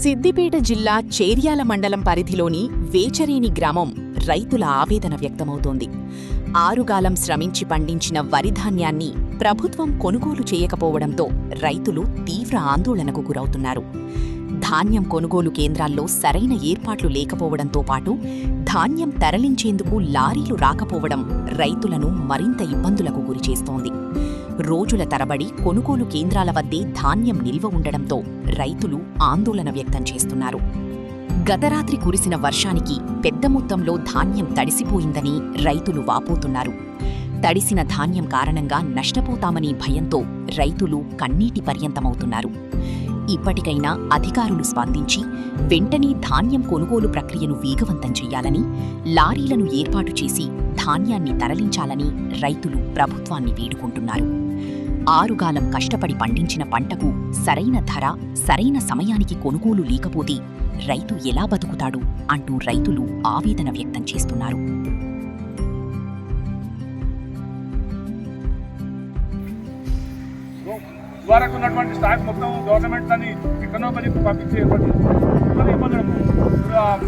సిద్దిపేట జిల్లా చేర్యాల మండలం పరిధిలోని వేచరేని గ్రామం రైతుల ఆవేదన వ్యక్తమవుతోంది. ఆరుగాలం శ్రమించి పండించిన వరిధాన్యాన్ని ప్రభుత్వం కొనుగోలు చేయకపోవడంతో రైతులు తీవ్ర ఆందోళనకు గురవుతున్నారు. ధాన్యం కొనుగోలు కేంద్రాల్లో సరైన ఏర్పాట్లు లేకపోవడంతో పాటు ధాన్యం తరలించేందుకు లారీలు రాకపోవడం రైతులను మరింత ఇబ్బందులకు గురిచేస్తోంది. రోజుల తరబడి కొనుగోలు కేంద్రాల వద్దే ధాన్యం నిల్వ ఉండడంతో రైతులు ఆందోళన వ్యక్తం చేస్తున్నారు. గతరాత్రి కురిసిన వర్షానికి పెద్ద మొత్తంలో ధాన్యం తడిసిపోయిందని రైతులు వాపోతున్నారు. తడిసిన ధాన్యం కారణంగా నష్టపోతామని భయంతో రైతులు కన్నీటి పర్యంతమవుతున్నారు. ఇప్పటికైనా అధికారులు స్పందించి వెంటనే ధాన్యం కొనుగోలు ప్రక్రియను వేగవంతం చేయాలని, లారీలను ఏర్పాటు చేసి ధాన్యాన్ని తరలించాలని రైతులు ప్రభుత్వాన్ని వేడుకుంటున్నారు. ఆరుగాలం కష్టపడి పండించిన పంటకు సరైన ధర, సరైన సమయానికి కొనుగోలు లేకపోతే రైతు ఎలా బతుకుతాడు అంటూ రైతులు ఆవేదన వ్యక్తం చేస్తున్నారు. వరకు ఉన్నటువంటి స్టాక్ మొత్తం గవర్నమెంట్ అని ఎక్కడో పని పంపించే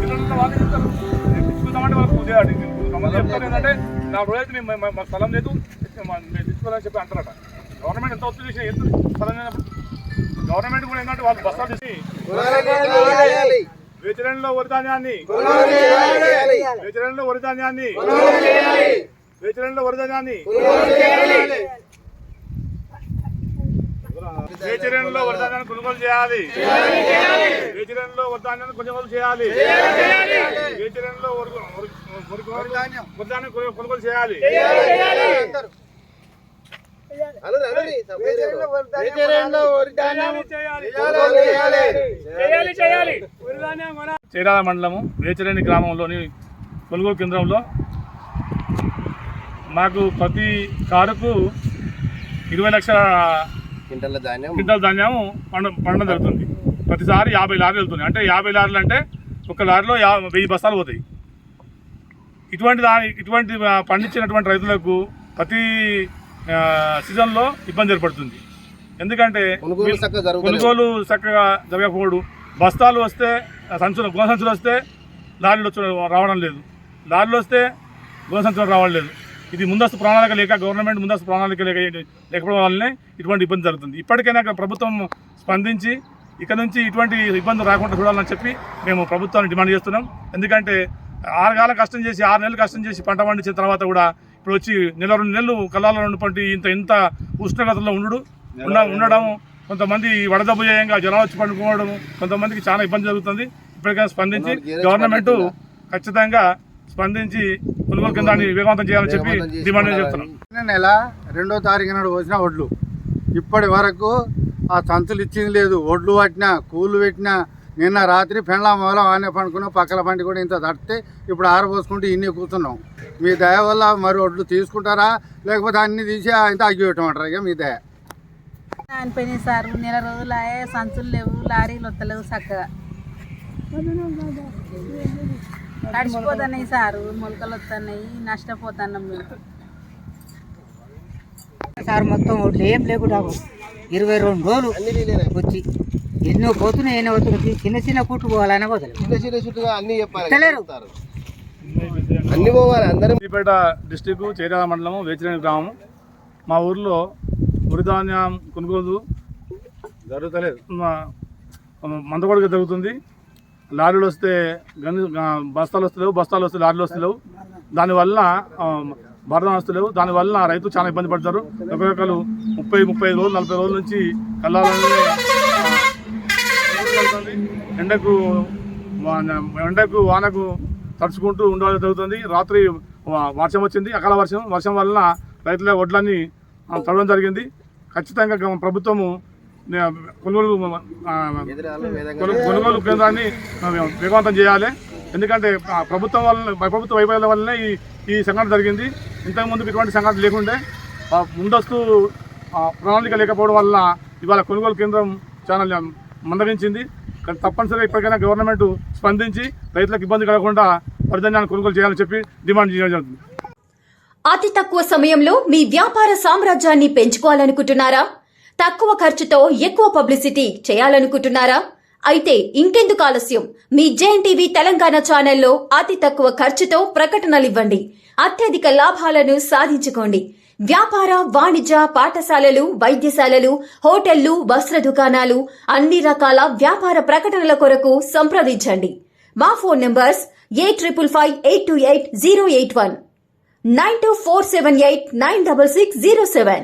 పిల్లలతో వాళ్ళు చెప్తారు తెచ్చుకుందామంటే వాళ్ళకి ఉదయాడు చెప్తారు ఏంటంటే నా రోజైతే మాకు స్థలం లేదు మేము తెచ్చుకోవాలని చెప్పి అంటారట. గవర్నమెంట్ ఎంత ఒత్తిడి చేసి ఎంత స్థలం లేనప్పుడు గవర్నమెంట్ కూడా ఏంటంటే వాళ్ళు బస్తాలు తీసి వేచరేణిలో వరిధాన్యాన్ని వేచరేణిలో వరిధాన్యాన్ని వేచరేణిలో వరిధాన్యాన్ని వేచరేణిలో వరిధాన్యాన్ని కొనుగోలు చేయాలి. వేచరేణిలో వరిధాన్యాన్ని కొనుగోలు చేయాలి. వేచరేణిలో వరిధాన్యం కొనుగోలు చేయాలి. చేర్యాల మండలము వేచరేని గ్రామంలోని కొనుగోలు కేంద్రంలో మాకు ప్రతి కారుకు 20 లక్షల క్వింటల్ ధాన్యం పండడం జరుగుతుంది. ప్రతిసారి 50 లారీలు వెళ్తుంది. అంటే 50 లారీలు అంటే ఒక లారీలో 1000 బస్తాలు పోతాయి. ఇటువంటి పండించినటువంటి రైతులకు ప్రతి సీజన్లో ఇబ్బంది ఏర్పడుతుంది. ఎందుకంటే కొనుగోలు చక్కగా జరగకపోవడం, బస్తాలు వస్తే గోన సంచులు వస్తే లారీలు రావడం లేదు, లారీలు వస్తే గోన సంచులు రావడం లేదు. ఇది ముందస్తు ప్రణాళిక లేక, గవర్నమెంట్ ముందస్తు ప్రణాళిక లేకపోవడం వల్లనే ఇటువంటి ఇబ్బంది జరుగుతుంది. ఇప్పటికైనా ప్రభుత్వం స్పందించి ఇక్కడ నుంచి ఇటువంటి ఇబ్బందులు రాకుండా చూడాలని చెప్పి మేము ప్రభుత్వాన్ని డిమాండ్ చేస్తున్నాం. ఎందుకంటే 6 కాలం కష్టం చేసి 6 నెలలు కష్టం చేసి పంట పండించిన తర్వాత కూడా ఇప్పుడు వచ్చి 2 నెలలు కళ్ళాల నుండి ఇంత ఉష్ణోగ్రతలో ఉండడం, కొంతమంది వడదెబ్బ చేయంగా జనాలు వచ్చి పండుకోవడం, కొంతమందికి చాలా ఇబ్బంది జరుగుతుంది. ఇప్పటికైనా స్పందించి గవర్నమెంట్ ఖచ్చితంగా స్పందించి కొనుగోలు కేంద్రాన్ని వేగవంతం చేయాలని చెప్పి డిమాండ్ చేస్తున్నాం. నెల 2వ తారీఖు నాడు వచ్చిన ఒడ్లు ఇప్పటి వరకు ఆ సంచులు ఇచ్చింది లేదు. ఒడ్లు పట్టినా, కూలు పెట్టినా, నిన్న రాత్రి పెండ్లా మూలం ఆనే పండుకున్నాం. పక్కల పండి కూడా ఇంత తడితే ఇప్పుడు ఆరబోసుకుంటూ ఇన్ని కూర్చున్నాం. మీ దయ వల్ల మరి ఒడ్లు తీసుకుంటారా లేకపోతే అన్ని తీసి ఇంత అగ్గి పెట్టమంటారా? ఇక మీ దయ అనిపోయినాయి సార్. నెల రోజులు అయ్యే సంచులు లేవు, లారీలు వస్తలేవు చక్కగా, నడిచిపోతున్నాయి సారు, మొలకలు వస్తున్నాయి, నష్టపోతున్నాం మేము సార్. మొత్తం ఒడ్లు ఏం లేకుండా 22 రోజులు వచ్చి ఎన్నో పోతున్నాయి, ఎన్నో పోతున్నాయి. చిన్న చిన్న కుట్టు పోవాలనే పోతలేదు. సిద్దిపేట డిస్టిక్ చేర్యాల మండలము వేచరేని గ్రామం. మా ఊర్లో వరిధాన్యం కొనుగోలు జరుగుతలేదు, మందకొడిగా జరుగుతుంది. లారీలు వస్తే బస్తాలు వస్తే లారీలు వస్తలేవు. దానివల్ల బరదం వస్తలేవు. దానివల్ల రైతు చాలా ఇబ్బంది పడతారు. ఒకరు 30-35 రోజులు 40 రోజుల నుంచి కళ్ళాలని ఎండకు వానకు తడుచుకుంటూ ఉండడం జరుగుతుంది. రాత్రి వర్షం వచ్చింది, అకాల వర్షం వలన రైతుల వడ్లన్నీ తడవడం జరిగింది. ఖచ్చితంగా ప్రభుత్వము కొనుగోలు కేంద్రాన్ని వేగవంతం చేయాలి. ఎందుకంటే ప్రభుత్వ వైఫల్యం వల్లనే ఈ సంఘటన జరిగింది. ఇంతకుముందుకు ఇటువంటి సంఘటన లేకుండే ముందస్తు ప్రణాళిక లేకపోవడం వల్ల ఇవాళ కొనుగోలు కేంద్రం చాలా మందగించింది. కానీ తప్పనిసరిగా ఇప్పటికైనా గవర్నమెంట్ స్పందించి రైతులకు ఇబ్బంది కలగకుండా వరిధాన్యాన్ని కొనుగోలు చేయాలని చెప్పి డిమాండ్ చేయడం జరుగుతుంది. అతి తక్కువ సమయంలో మీ వ్యాపార సామ్రాజ్యాన్ని పెంచుకోవాలనుకుంటున్నారా? తక్కువ ఖర్చుతో ఎక్కువ పబ్లిసిటీ చేయాలనుకుంటున్నారా? అయితే ఇంకెందుకు ఆలస్యం, మీ జేఎన్టీవీ తెలంగాణ ఛానల్లో అతి తక్కువ ఖర్చుతో ప్రకటనలివ్వండి, అత్యధిక లాభాలను సాధించుకోండి. వ్యాపార, వాణిజ్య, పాఠశాలలు, వైద్యశాలలు, హోటళ్లు, వస్త్ర దుకాణాలు, అన్ని రకాల వ్యాపార ప్రకటనల కొరకు సంప్రదించండి. మా ఫోన్ నంబర్స్ 8558288081, 9247896607.